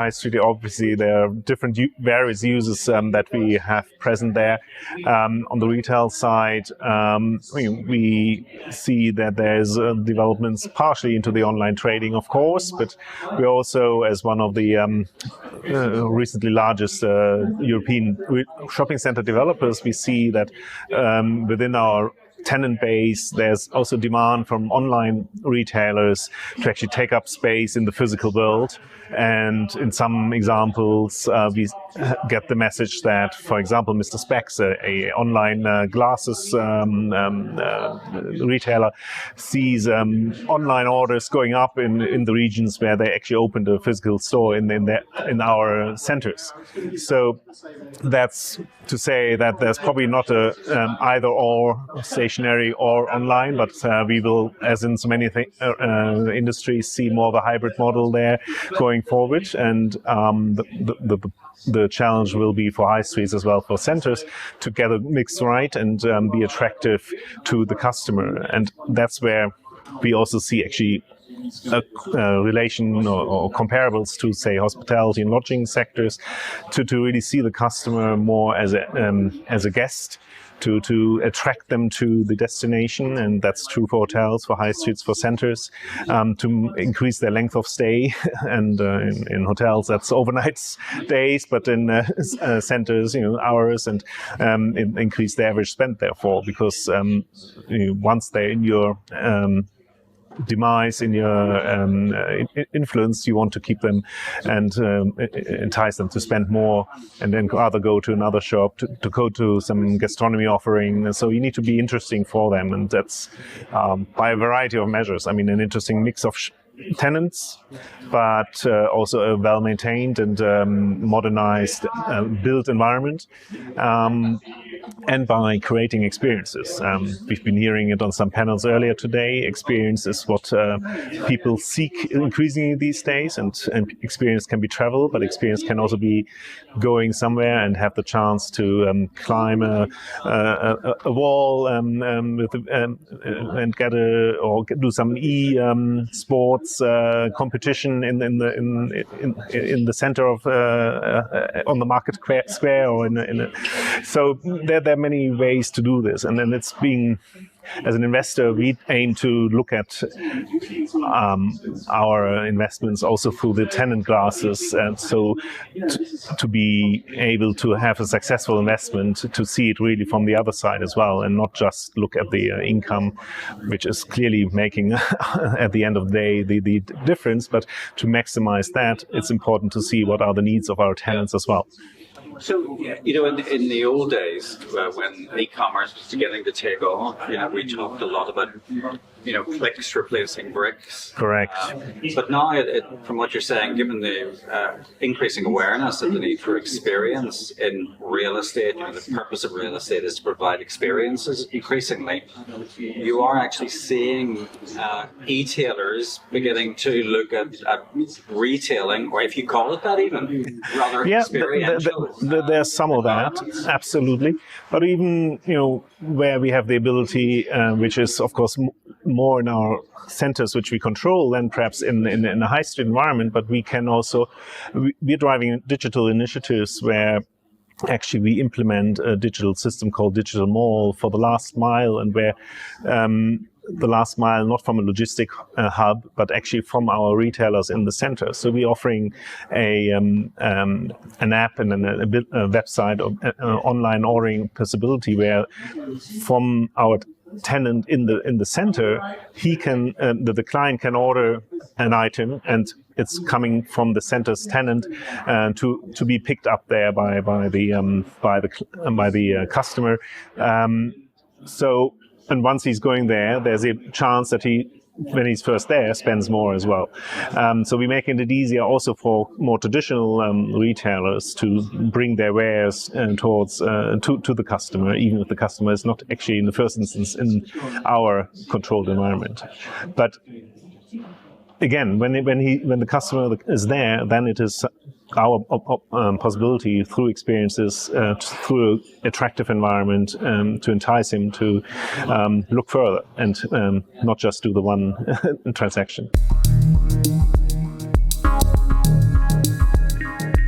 high street, obviously there are different various uses that we have present there. On the retail side, we see that there's developments partially into the online trading, of course, but we also, as one of the recently largest European shopping center developers, we see that within our tenant base, there's also demand from online retailers to actually take up space in the physical world. And in some examples, we get the message that, for example, Mr. Specs, a online glasses retailer, sees online orders going up in the regions where they actually opened a physical store in our centers. So that's to say that there's probably not a either or stationary or online, but we will, as in so many industries, see more of a hybrid model there going forward. And the challenge will be for high streets as well, for centers, to get a mix right and be attractive to the customer. And that's where we also see actually a relation or comparables to, say, hospitality and lodging sectors, to really see the customer more as a guest, to attract them to the destination. And that's true for hotels, for high streets, for centers, to increase their length of stay. And in hotels, that's overnight stays, but in centers, hours, and increase the average spend, therefore, because once they're in your demise, in your influence, you want to keep them and entice them to spend more, and then either go to another shop, to go to some gastronomy offering. So you need to be interesting for them, and that's by a variety of measures. I mean, an interesting mix of tenants, but also a well-maintained and modernized built environment, and by creating experiences. We've been hearing it on some panels earlier today. Experience is what people seek increasingly these days, and experience can be travel, but experience can also be going somewhere and have the chance to climb a wall and do some sports competition in the center of on the market square, or so there are many ways to do this. And then it's being, as an investor, we aim to look at our investments also through the tenant glasses, and so to be able to have a successful investment, to see it really from the other side as well, and not just look at the income, which is clearly making at the end of the day the difference, but to maximize that, it's important to see what are the needs of our tenants as well. So, in the old days, when e-commerce was beginning to take off, we talked a lot about, clicks replacing bricks. Correct. But now, from what you're saying, given the increasing awareness of the need for experience in real estate, the purpose of real estate is to provide experiences, increasingly, you are actually seeing e-tailers beginning to look at retailing, or if you call it that even, rather experiential. There's some of that, absolutely. But even, where we have the ability, which is, of course, more in our centers, which we control, than perhaps in a high street environment, but we can also, we're driving digital initiatives where actually we implement a digital system called Digital Mall for the last mile, and where the last mile, not from a logistic hub, but actually from our retailers in the center. So we're offering an app and a website or online ordering possibility, where from our tenant in the center, he can the client can order an item, and it's coming from the center's tenant to be picked up there by the customer. And once he's going there, there's a chance that when he's first there, spends more as well. So we're making it easier also for more traditional retailers to bring their wares towards to the customer, even if the customer is not actually in the first instance in our controlled environment. But again, when the customer is there, then it is our possibility through experiences, through an attractive environment, to entice him to look further and not just do the one transaction.